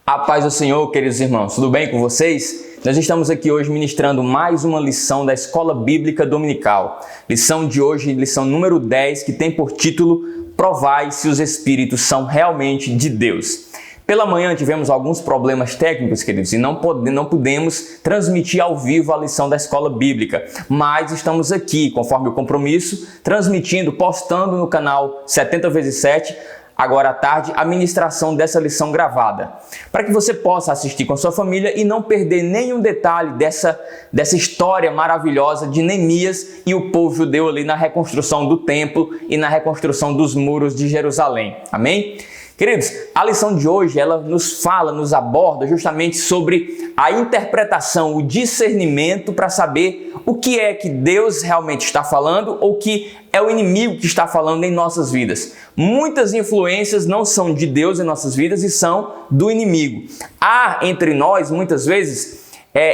A paz do Senhor, queridos irmãos, tudo bem com vocês? Nós estamos aqui hoje ministrando mais uma lição da Escola Bíblica Dominical. Lição de hoje, lição número 10, que tem por título Provai se os Espíritos são realmente de Deus. Pela manhã tivemos alguns problemas técnicos, queridos, e não pudemos transmitir ao vivo a lição da Escola Bíblica, mas estamos aqui, conforme o compromisso, transmitindo, postando no canal 70x7, agora à tarde, a ministração dessa lição gravada, para que você possa assistir com a sua família e não perder nenhum detalhe dessa história maravilhosa de Neemias e o povo judeu ali na reconstrução do templo e na reconstrução dos muros de Jerusalém. Amém? Queridos, a lição de hoje, ela nos aborda justamente sobre a interpretação, o discernimento para saber o que é que Deus realmente está falando ou que é o inimigo que está falando em nossas vidas. Muitas influências não são de Deus em nossas vidas e são do inimigo. Há entre nós, muitas vezes,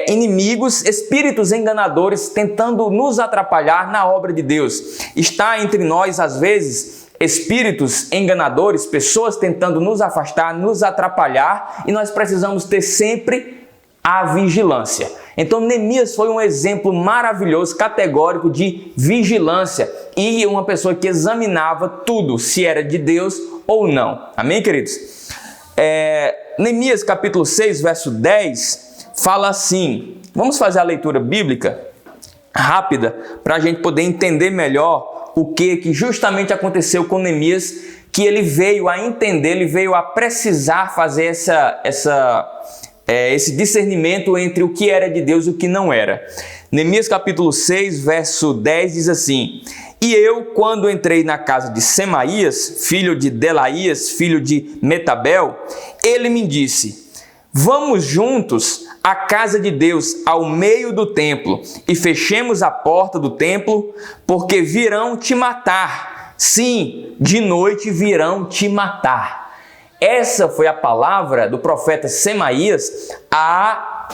inimigos, espíritos enganadores tentando nos atrapalhar na obra de Deus. Está entre nós, às vezes, espíritos enganadores, pessoas tentando nos afastar, nos atrapalhar, e nós precisamos ter sempre a vigilância. Então Neemias foi um exemplo maravilhoso, categórico de vigilância e uma pessoa que examinava tudo, se era de Deus ou não. Amém, queridos? Neemias capítulo 6, verso 10, fala assim, vamos fazer a leitura bíblica rápida para a gente poder entender melhor o que justamente aconteceu com Neemias, que ele veio a entender, ele veio a precisar fazer esse discernimento entre o que era de Deus e o que não era. Neemias capítulo 6, verso 10 diz assim: E eu, quando entrei na casa de Semaías, filho de Delaías, filho de Metabel, ele me disse: Vamos juntos à casa de Deus, ao meio do templo, e fechemos a porta do templo, porque virão te matar. Sim, de noite virão te matar. Essa foi a palavra do profeta Semaías a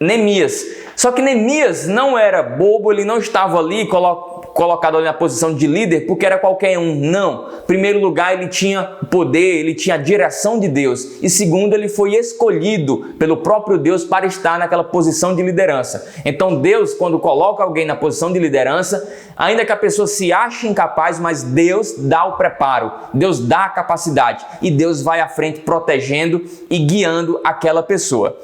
Neemias. Só que Neemias não era bobo, ele não estava ali colocado ali na posição de líder porque era qualquer um. Não. Em primeiro lugar, ele tinha poder, ele tinha a direção de Deus. E segundo, ele foi escolhido pelo próprio Deus para estar naquela posição de liderança. Então Deus, quando coloca alguém na posição de liderança, ainda que a pessoa se ache incapaz, mas Deus dá o preparo, Deus dá a capacidade e Deus vai à frente protegendo e guiando aquela pessoa.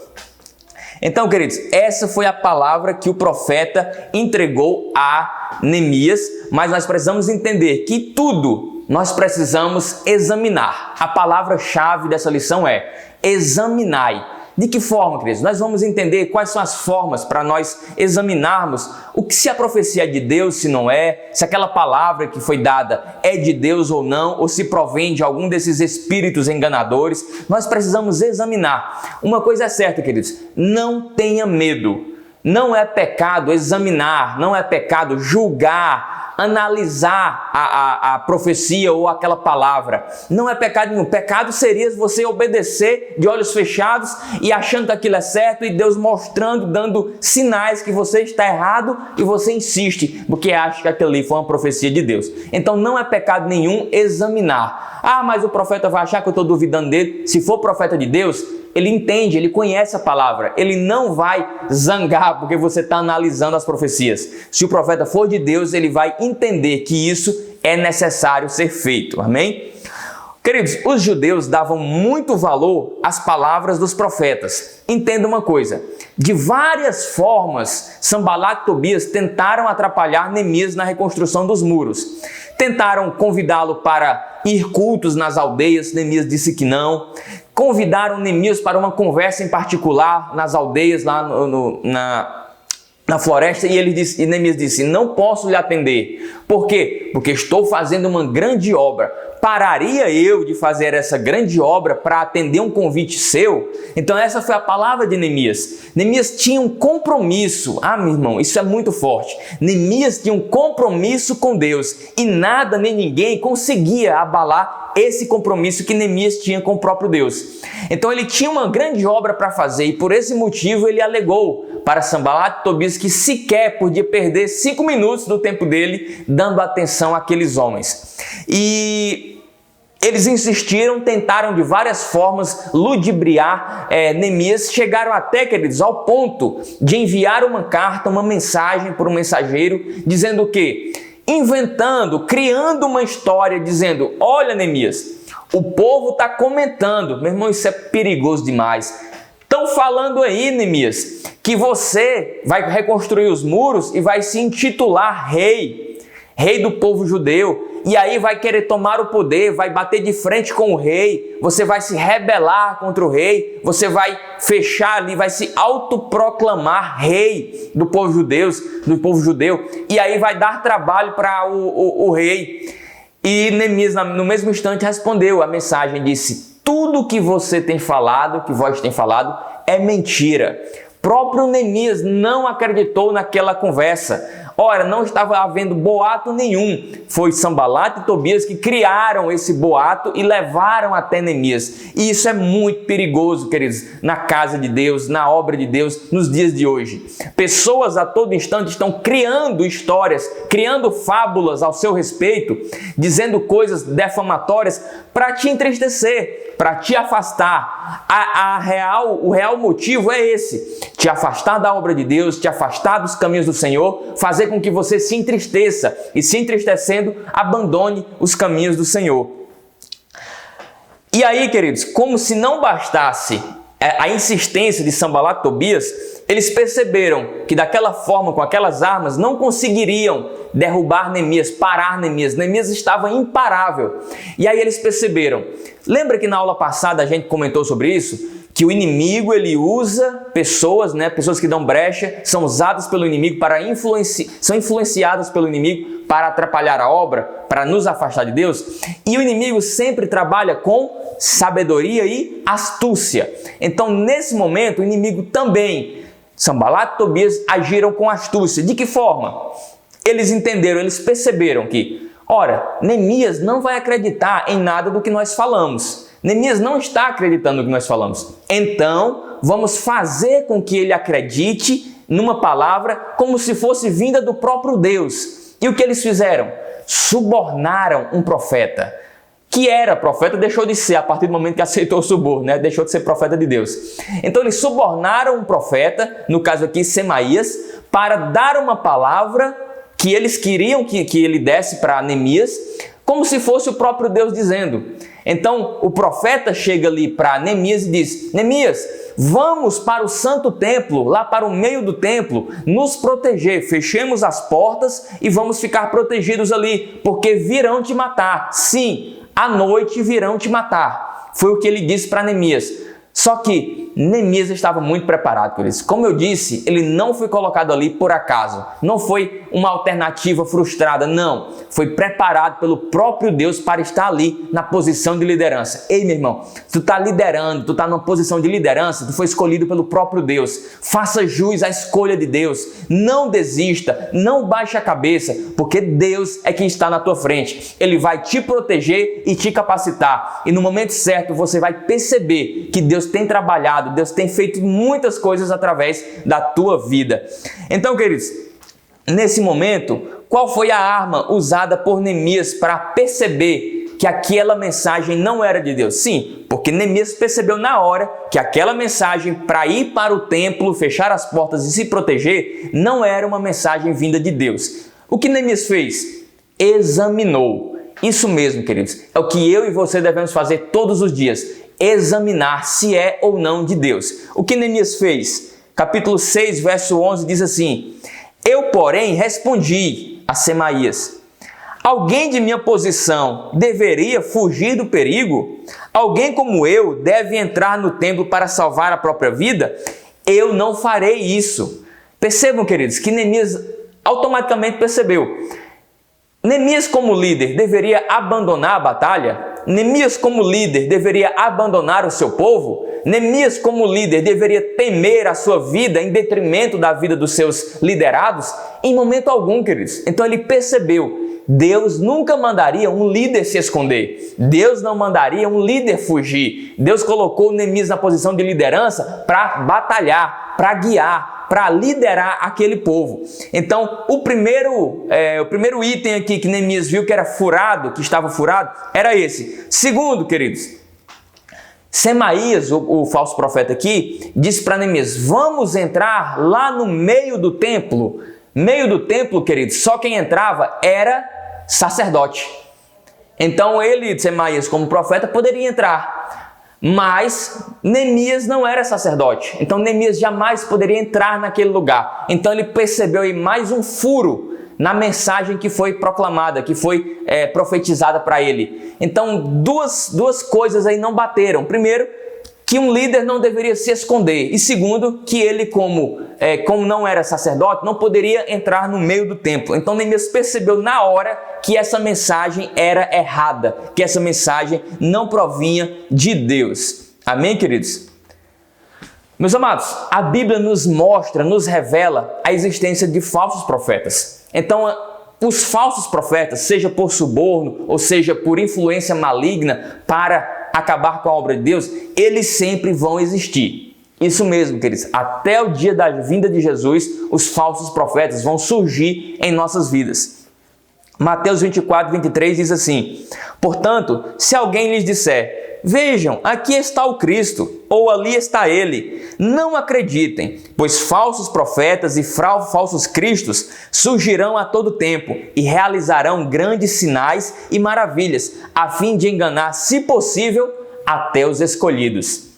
Então, queridos, essa foi a palavra que o profeta entregou a Neemias, mas nós precisamos entender que tudo nós precisamos examinar. A palavra-chave dessa lição é examinai. De que forma, queridos? Nós vamos entender quais são as formas para nós examinarmos se a profecia é de Deus, se não é, se aquela palavra que foi dada é de Deus ou não, ou se provém de algum desses espíritos enganadores. Nós precisamos examinar. Uma coisa é certa, queridos, não tenha medo. Não é pecado examinar, não é pecado julgar, analisar a profecia ou aquela palavra. Não é pecado nenhum. Pecado seria você obedecer de olhos fechados e achando que aquilo é certo e Deus mostrando, dando sinais que você está errado e você insiste porque acha que aquilo ali foi uma profecia de Deus. Então não é pecado nenhum examinar. Ah, mas o profeta vai achar que eu estou duvidando dele. Se for profeta de Deus, ele entende, ele conhece a palavra, ele não vai zangar porque você está analisando as profecias. Se o profeta for de Deus, ele vai entender que isso é necessário ser feito. Amém? Queridos, os judeus davam muito valor às palavras dos profetas. Entenda uma coisa, de várias formas, Sanbalat e Tobias tentaram atrapalhar Neemias na reconstrução dos muros. Tentaram convidá-lo para ir cultos nas aldeias, Neemias disse que não. Convidaram Neemias para uma conversa em particular nas aldeias, lá na floresta, e Neemias disse: não posso lhe atender. Por quê? Porque estou fazendo uma grande obra. Pararia eu de fazer essa grande obra para atender um convite seu? Então essa foi a palavra de Neemias. Neemias tinha um compromisso. Ah, meu irmão, isso é muito forte. Neemias tinha um compromisso com Deus e nada nem ninguém conseguia abalar esse compromisso que Neemias tinha com o próprio Deus. Então ele tinha uma grande obra para fazer e por esse motivo ele alegou para Sanbalat e Tobias que sequer podia perder 5 minutos do tempo dele dando atenção àqueles homens. E Eles insistiram, tentaram de várias formas ludibriar Neemias, chegaram até, queridos, ao ponto de enviar uma carta, uma mensagem por um mensageiro, dizendo o quê? Inventando, criando uma história, dizendo: olha, Neemias, o povo está comentando. Meu irmão, isso é perigoso demais. Estão falando aí, Neemias, que você vai reconstruir os muros e vai se intitular rei do povo judeu. E aí vai querer tomar o poder, vai bater de frente com o rei, você vai se rebelar contra o rei, você vai fechar ali, vai se autoproclamar rei do povo judeu, e aí vai dar trabalho para o rei. E Neemias, no mesmo instante, respondeu a mensagem, disse: tudo que você tem falado, que vós tem falado, é mentira. Próprio Neemias não acreditou naquela conversa. Ora, não estava havendo boato nenhum. Foi Sanbalat e Tobias que criaram esse boato e levaram até Neemias. E isso é muito perigoso, queridos, na casa de Deus, na obra de Deus, nos dias de hoje. Pessoas a todo instante estão criando histórias, criando fábulas ao seu respeito, dizendo coisas defamatórias para te entristecer, para te afastar. O real motivo é esse: te afastar da obra de Deus, te afastar dos caminhos do Senhor, fazer com que você se entristeça e, se entristecendo, abandone os caminhos do Senhor. E aí, queridos, como se não bastasse a insistência de Sanbalat e Tobias, eles perceberam que daquela forma, com aquelas armas, não conseguiriam derrubar Neemias, parar Neemias. Neemias estava imparável. E aí eles perceberam. Lembra que na aula passada a gente comentou sobre isso? Que o inimigo, ele usa pessoas, pessoas que dão brecha, são usadas pelo inimigo são influenciadas pelo inimigo para atrapalhar a obra, para nos afastar de Deus. E o inimigo sempre trabalha com sabedoria e astúcia. Então, nesse momento, o inimigo também, Sanbalat e Tobias, agiram com astúcia. De que forma? Eles entenderam, eles perceberam que, ora, Neemias não vai acreditar em nada do que nós falamos. Neemias não está acreditando no que nós falamos. Então, vamos fazer com que ele acredite numa palavra como se fosse vinda do próprio Deus. E o que eles fizeram? Subornaram um profeta. Que era profeta, deixou de ser a partir do momento que aceitou o suborno, deixou de ser profeta de Deus. Então, eles subornaram um profeta, no caso aqui, Semaías, para dar uma palavra que eles queriam que ele desse para Neemias, como se fosse o próprio Deus dizendo. Então, o profeta chega ali para Neemias e diz: Neemias, vamos para o santo templo, lá para o meio do templo, nos proteger, fechemos as portas e vamos ficar protegidos ali, porque virão te matar. Sim, à noite virão te matar. Foi o que ele disse para Neemias. Só que Neemias estava muito preparado por isso. Como eu disse, ele não foi colocado ali por acaso. Não foi uma alternativa frustrada, não. Foi preparado pelo próprio Deus para estar ali na posição de liderança. Ei, meu irmão, tu está liderando, tu está numa posição de liderança, tu foi escolhido pelo próprio Deus. Faça jus à escolha de Deus. Não desista, não baixe a cabeça, porque Deus é quem está na tua frente. Ele vai te proteger e te capacitar. E no momento certo você vai perceber que Deus tem trabalhado, Deus tem feito muitas coisas através da tua vida. Então, queridos, nesse momento, qual foi a arma usada por Neemias para perceber que aquela mensagem não era de Deus? Sim, porque Neemias percebeu na hora que aquela mensagem para ir para o templo, fechar as portas e se proteger, não era uma mensagem vinda de Deus. O que Neemias fez? Examinou. Isso mesmo, queridos, é o que eu e você devemos fazer todos os dias. Examinar se é ou não de Deus. O que Neemias fez? Capítulo 6, verso 11 diz assim: eu, porém, respondi a Semaías: alguém de minha posição deveria fugir do perigo? Alguém como eu deve entrar no templo para salvar a própria vida? Eu não farei isso. Percebam, queridos, que Neemias automaticamente percebeu. Neemias, como líder, deveria abandonar a batalha? Neemias, como líder, deveria abandonar o seu povo? Neemias, como líder, deveria temer a sua vida em detrimento da vida dos seus liderados? Em momento algum, queridos. Então ele percebeu, Deus nunca mandaria um líder se esconder. Deus não mandaria um líder fugir. Deus colocou Neemias na posição de liderança para batalhar, para guiar, para liderar aquele povo. Então, o primeiro item aqui que Neemias viu que era furado, que estava furado, era esse. Segundo, queridos, Semaías, o falso profeta aqui, disse para Neemias: vamos entrar lá no meio do templo. Meio do templo, queridos, só quem entrava era sacerdote. Então ele, Semaías, como profeta, poderia entrar, mas Neemias não era sacerdote. Então Neemias jamais poderia entrar naquele lugar. Então ele percebeu aí mais um furo na mensagem que foi proclamada, que foi profetizada para ele. Então duas coisas aí não bateram. Primeiro, que um líder não deveria se esconder. E segundo, que ele, como não era sacerdote, não poderia entrar no meio do templo. Então Neemias percebeu na hora que essa mensagem era errada, que essa mensagem não provinha de Deus. Amém, queridos? Meus amados, a Bíblia nos mostra, nos revela a existência de falsos profetas. Então, os falsos profetas, seja por suborno ou seja por influência maligna para acabar com a obra de Deus, eles sempre vão existir. Isso mesmo, queridos, até o dia da vinda de Jesus, os falsos profetas vão surgir em nossas vidas. Mateus 24, 23 diz assim: portanto, se alguém lhes disser, vejam, aqui está o Cristo, ou ali está ele, não acreditem, pois falsos profetas e falsos cristos surgirão a todo tempo e realizarão grandes sinais e maravilhas, a fim de enganar, se possível, até os escolhidos.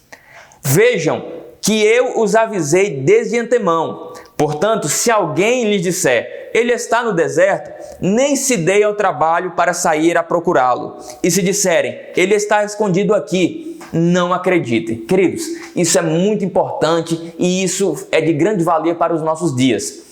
Vejam que eu os avisei desde antemão. Portanto, se alguém lhes disser, ele está no deserto, nem se dê ao trabalho para sair a procurá-lo. E se disserem, ele está escondido aqui, não acreditem. Queridos, isso é muito importante e isso é de grande valia para os nossos dias.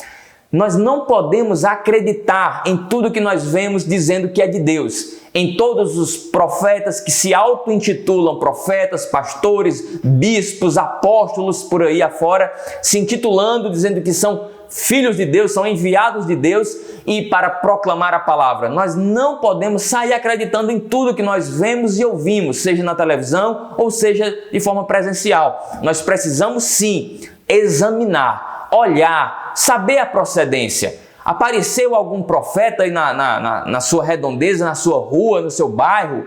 Nós não podemos acreditar em tudo que nós vemos dizendo que é de Deus. Em todos os profetas que se auto-intitulam profetas, pastores, bispos, apóstolos por aí afora, se intitulando, dizendo que são filhos de Deus, são enviados de Deus e para proclamar a palavra. Nós não podemos sair acreditando em tudo que nós vemos e ouvimos, seja na televisão ou seja de forma presencial. Nós precisamos sim examinar, olhar, saber a procedência. Apareceu algum profeta aí na sua redondeza, na sua rua, no seu bairro?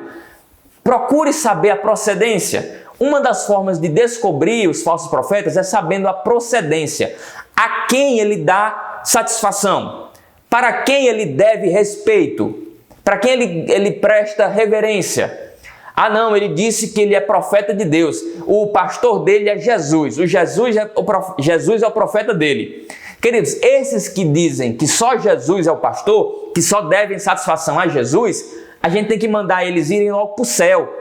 Procure saber a procedência. Uma das formas de descobrir os falsos profetas é sabendo a procedência. A quem ele dá satisfação? Para quem ele deve respeito? Para quem ele presta reverência? Ah não, ele disse que ele é profeta de Deus. O pastor dele é Jesus. Jesus é o profeta dele. Queridos, esses que dizem que só Jesus é o pastor, que só devem satisfação a Jesus, a gente tem que mandar eles irem logo para o céu.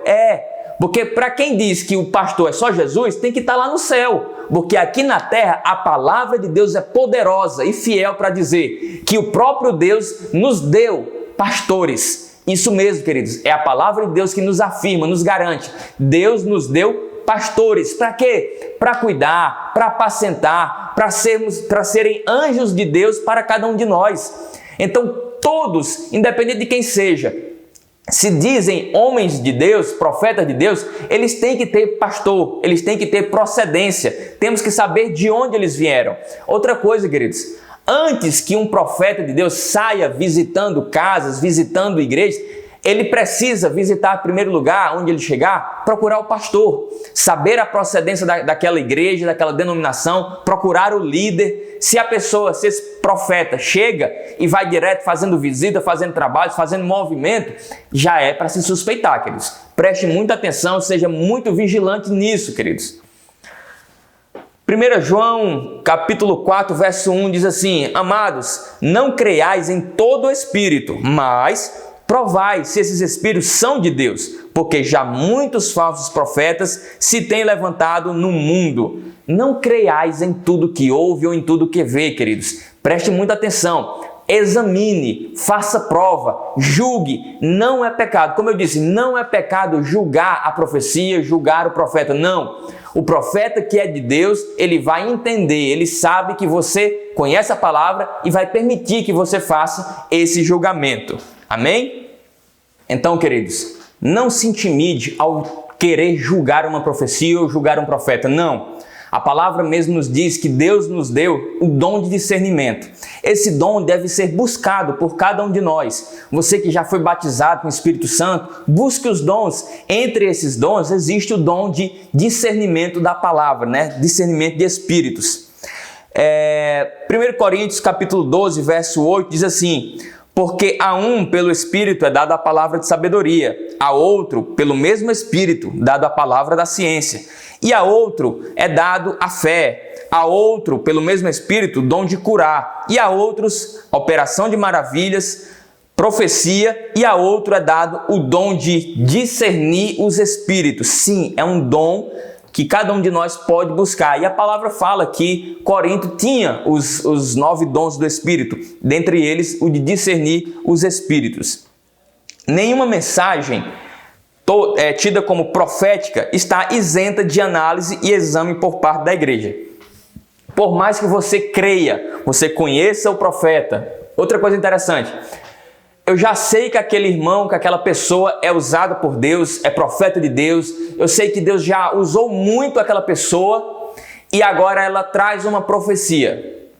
Porque para quem diz que o pastor é só Jesus, tem que estar lá no céu. Porque aqui na terra a palavra de Deus é poderosa e fiel para dizer que o próprio Deus nos deu pastores. Isso mesmo, queridos, é a palavra de Deus que nos afirma, nos garante. Deus nos deu pastores. Para quê? Para cuidar, para apacentar, para serem anjos de Deus para cada um de nós. Então todos, independente de quem seja, se dizem homens de Deus, profetas de Deus, eles têm que ter pastor, eles têm que ter procedência. Temos que saber de onde eles vieram. Outra coisa, queridos, antes que um profeta de Deus saia visitando casas, visitando igrejas, ele precisa visitar, em primeiro lugar, onde ele chegar, procurar o pastor, saber a procedência daquela igreja, daquela denominação, procurar o líder. Se esse profeta chega e vai direto fazendo visita, fazendo trabalho, fazendo movimento, já é para se suspeitar, queridos. Preste muita atenção, seja muito vigilante nisso, queridos. 1 João, capítulo 4, verso 1 diz assim: amados, não creiais em todo o espírito, mas provai se esses espíritos são de Deus, porque já muitos falsos profetas se têm levantado no mundo. Não creiais em tudo que ouve ou em tudo que vê, queridos. Preste muita atenção. Examine, faça prova, julgue. Não é pecado. Como eu disse, não é pecado julgar a profecia, julgar o profeta. Não. O profeta que é de Deus, ele vai entender, ele sabe que você conhece a palavra e vai permitir que você faça esse julgamento. Amém? Então, queridos, não se intimide ao querer julgar uma profecia ou julgar um profeta. Não. A palavra mesmo nos diz que Deus nos deu o dom de discernimento. Esse dom deve ser buscado por cada um de nós. Você que já foi batizado com o Espírito Santo, busque os dons. Entre esses dons existe o dom de discernimento da palavra, né? Discernimento de espíritos. 1 Coríntios capítulo 12, verso 8 diz assim: porque a um pelo Espírito é dada a palavra de sabedoria, a outro pelo mesmo Espírito dado a palavra da ciência, e a outro é dado a fé, a outro pelo mesmo Espírito o dom de curar, e a outros a operação de maravilhas, profecia, e a outro é dado o dom de discernir os espíritos. Sim, é um dom que cada um de nós pode buscar. E a palavra fala que Corinto tinha os 9 dons do Espírito, dentre eles o de discernir os espíritos. Nenhuma mensagem tida como profética está isenta de análise e exame por parte da igreja. Por mais que você creia, você conheça o profeta. Outra coisa interessante, eu já sei que aquele irmão, que aquela pessoa é usada por Deus, é profeta de Deus. Eu sei que Deus já usou muito aquela pessoa e agora ela traz uma profecia.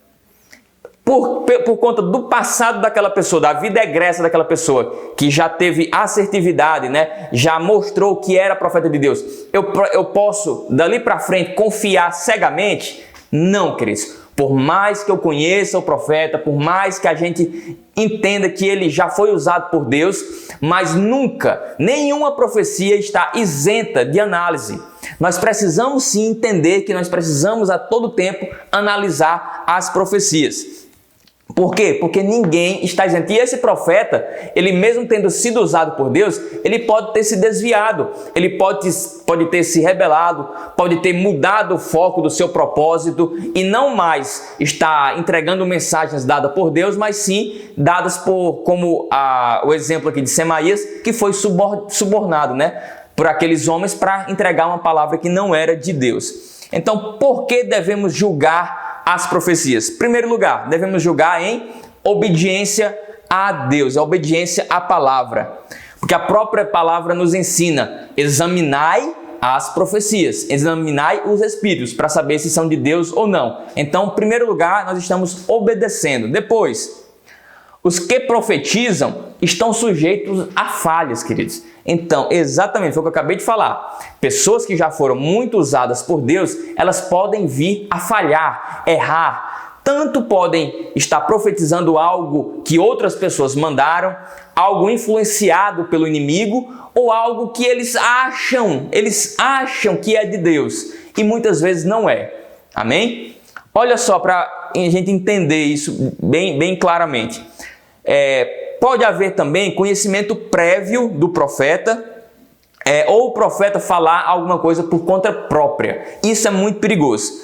Por conta do passado daquela pessoa, da vida egressa daquela pessoa, que já teve assertividade, né? Já mostrou que era profeta de Deus. Eu posso, dali para frente, confiar cegamente? Não, queridos. Por mais que eu conheça o profeta, por mais que a gente entenda que ele já foi usado por Deus, mas nunca, nenhuma profecia está isenta de análise. Nós precisamos sim entender que nós precisamos a todo tempo analisar as profecias. Por quê? Porque ninguém está isento. E esse profeta, ele mesmo tendo sido usado por Deus, ele pode ter se desviado, ele pode ter se rebelado, pode ter mudado o foco do seu propósito e não mais está entregando mensagens dadas por Deus, mas sim dadas como o exemplo aqui de Semaías, que foi subornado, né, por aqueles homens para entregar uma palavra que não era de Deus. Então, por que devemos julgar as profecias? Em primeiro lugar, devemos julgar em obediência a Deus, a obediência à palavra. Porque a própria palavra nos ensina: examinai as profecias, examinai os espíritos para saber se são de Deus ou não. Então, em primeiro lugar, nós estamos obedecendo. Depois, os que profetizam estão sujeitos a falhas, queridos. Então, exatamente, foi o que eu acabei de falar. Pessoas que já foram muito usadas por Deus, elas podem vir a falhar, errar. Tanto podem estar profetizando algo que outras pessoas mandaram, algo influenciado pelo inimigo, ou algo que eles acham que é de Deus. E muitas vezes não é. Amém? Olha só, para a gente entender isso bem claramente. Pode haver também conhecimento prévio do profeta, ou o profeta falar alguma coisa por conta própria. Isso é muito perigoso.